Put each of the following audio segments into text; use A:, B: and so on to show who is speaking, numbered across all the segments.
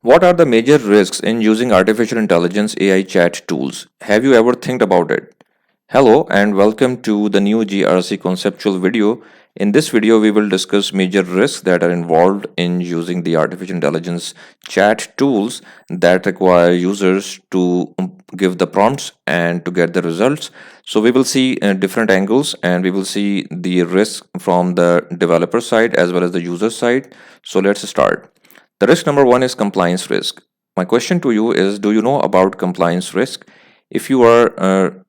A: What are the major risks in using artificial intelligence AI chat tools? Have you ever think about it? Hello and welcome to the new GRC conceptual video. In this video, we will discuss major risks that are involved in using the artificial intelligence chat tools that require users to give the prompts and to get the results. So we will see different angles and we will see the risk from the developer side as well as the user side. So let's start. The risk number one is compliance risk. My question to you is, do you know about compliance risk? If you are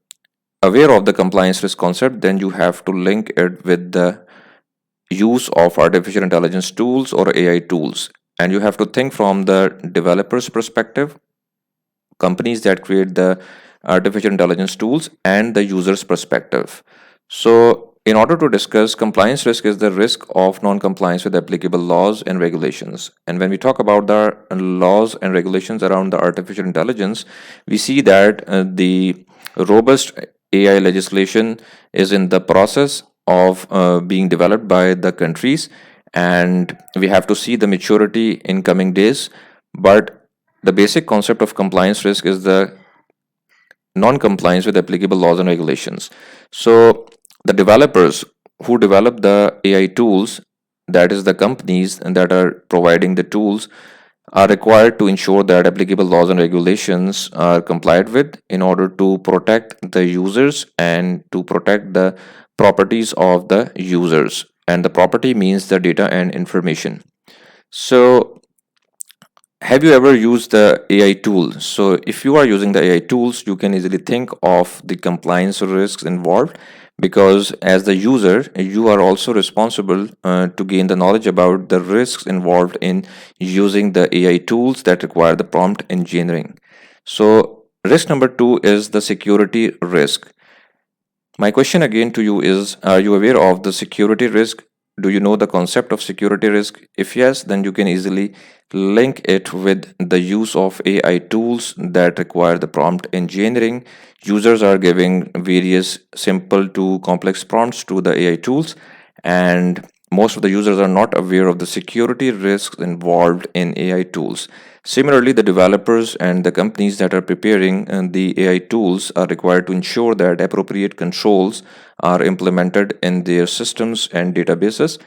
A: aware of the compliance risk concept, then you have to link it with the use of artificial intelligence tools or AI tools. And you have to think from the developer's perspective, companies that create the artificial intelligence tools, and the user's perspective. So, in order to discuss compliance risk is the risk of non-compliance with applicable laws and regulations. And when we talk about the laws and regulations around the artificial intelligence, we see that the robust AI legislation is in the process of being developed by the countries, and we have to see the maturity in coming days. But the basic concept of compliance risk is the non-compliance with applicable laws and regulations. So the developers who develop the AI tools, that is the companies and that are providing the tools, are required to ensure that applicable laws and regulations are complied with in order to protect the users and to protect the properties of the users. And the property means the data and information. So have you ever used the AI tool? So, if you are using the AI tools, you can easily think of the compliance risks involved because, as the user, you are also responsible to gain the knowledge about the risks involved in using the AI tools that require the prompt engineering. So, risk number two is the security risk. My question again to you is, are you aware of the security risk? Do you know the concept of security risk? If yes, then you can easily link it with the use of AI tools that require the prompt engineering. Users are giving various simple to complex prompts to the AI tools, and most of the users are not aware of the security risks involved in AI tools. Similarly, the developers and the companies that are preparing the AI tools are required to ensure that appropriate controls are implemented in their systems and databases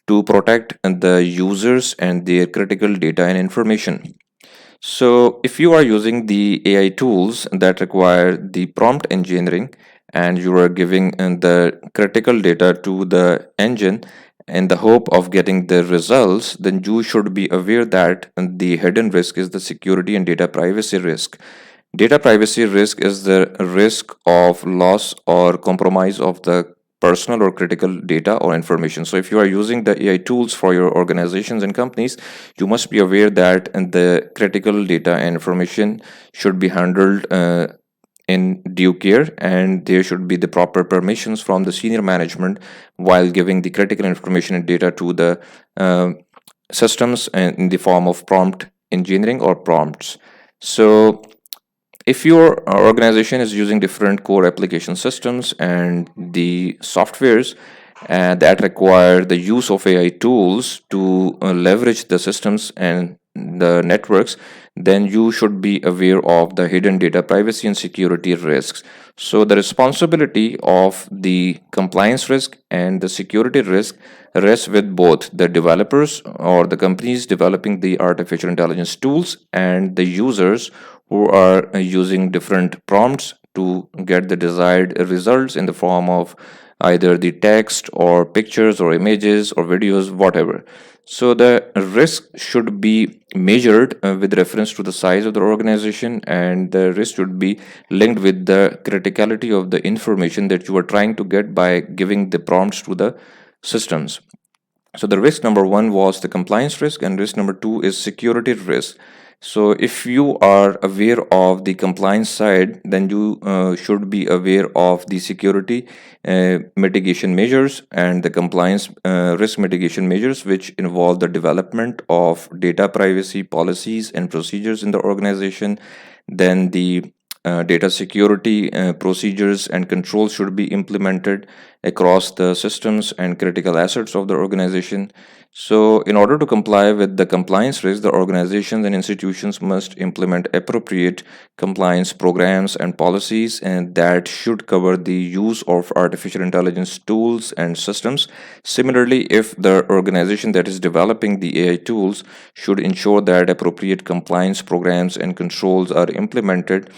A: to protect the users and their critical data and information. So, if you are using the AI tools that require the prompt engineering and you are giving the critical data to the engine in the hope of getting the results, then you should be aware that the hidden risk is the security and data privacy risk. Data privacy risk is the risk of loss or compromise of the personal or critical data or information. So, if you are using the AI tools for your organizations and companies, you must be aware that the critical data and information should be handled in due care, and there should be the proper permissions from the senior management while giving the critical information and data to the systems in the form of prompt engineering or prompts. So, if your organization is using different core application systems and the softwares that require the use of AI tools to leverage the systems and the networks, then you should be aware of the hidden data privacy and security risks. So, the responsibility of the compliance risk and the security risk rests with both the developers or the companies developing the artificial intelligence tools and the users who are using different prompts to get the desired results in the form of either the text or pictures or images or videos, whatever. So the risk should be measured with reference to the size of the organization, and the risk should be linked with the criticality of the information that you are trying to get by giving the prompts to the systems. So the risk number one was the compliance risk, and risk number two is security risk. So if you are aware of the compliance side, then you should be aware of the security mitigation measures and the compliance risk mitigation measures, which involve the development of data privacy policies and procedures in the organization. Then the data security procedures and controls should be implemented, across the systems and critical assets of the organization. So, in order to comply with the compliance risk, the organizations and institutions must implement appropriate compliance programs and policies, and that should cover the use of artificial intelligence tools and systems. Similarly, if the organization that is developing the AI tools should ensure that appropriate compliance programs and controls are implemented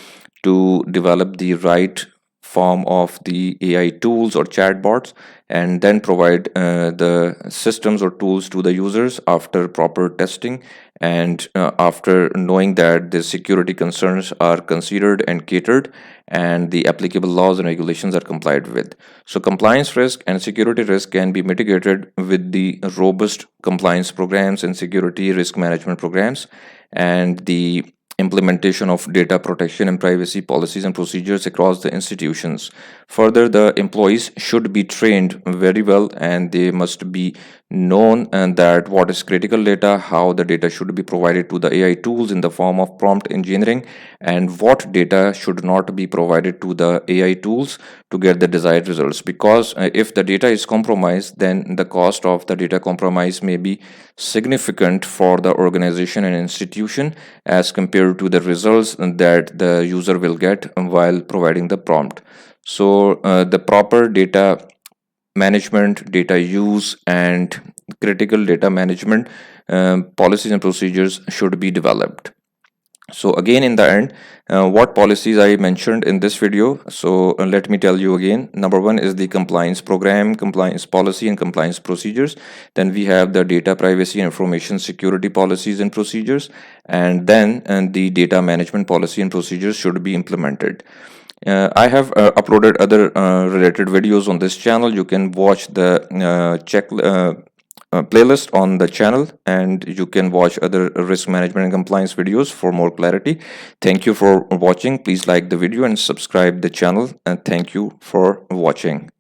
A: to develop the right form of the AI tools or chatbots, and then provide the systems or tools to the users after proper testing, and after knowing that the security concerns are considered and catered, and the applicable laws and regulations are complied with. So, compliance risk and security risk can be mitigated with the robust compliance programs and security risk management programs, and the implementation of data protection and privacy policies and procedures across the institutions. Further, the employees should be trained very well, and they must be known and that what is critical data, how the data should be provided to the AI tools in the form of prompt engineering, and what data should not be provided to the AI tools to get the desired results. Because if the data is compromised, then the cost of the data compromise may be significant for the organization and institution as compared to the results that the user will get while providing the prompt. So, the proper data management, data use, and critical data management policies and procedures should be developed. So again, in the end, what policies I mentioned in this video. So let me tell you again. Number one is the compliance program, compliance policy, and compliance procedures. Then we have the data privacy and information security policies and procedures, and then the data management policy and procedures should be implemented. I have uploaded other related videos on this channel. You can watch the playlist on the channel, and you can watch other risk management and compliance videos for more clarity. Thank you for watching. Please like the video and subscribe the channel, and thank you for watching.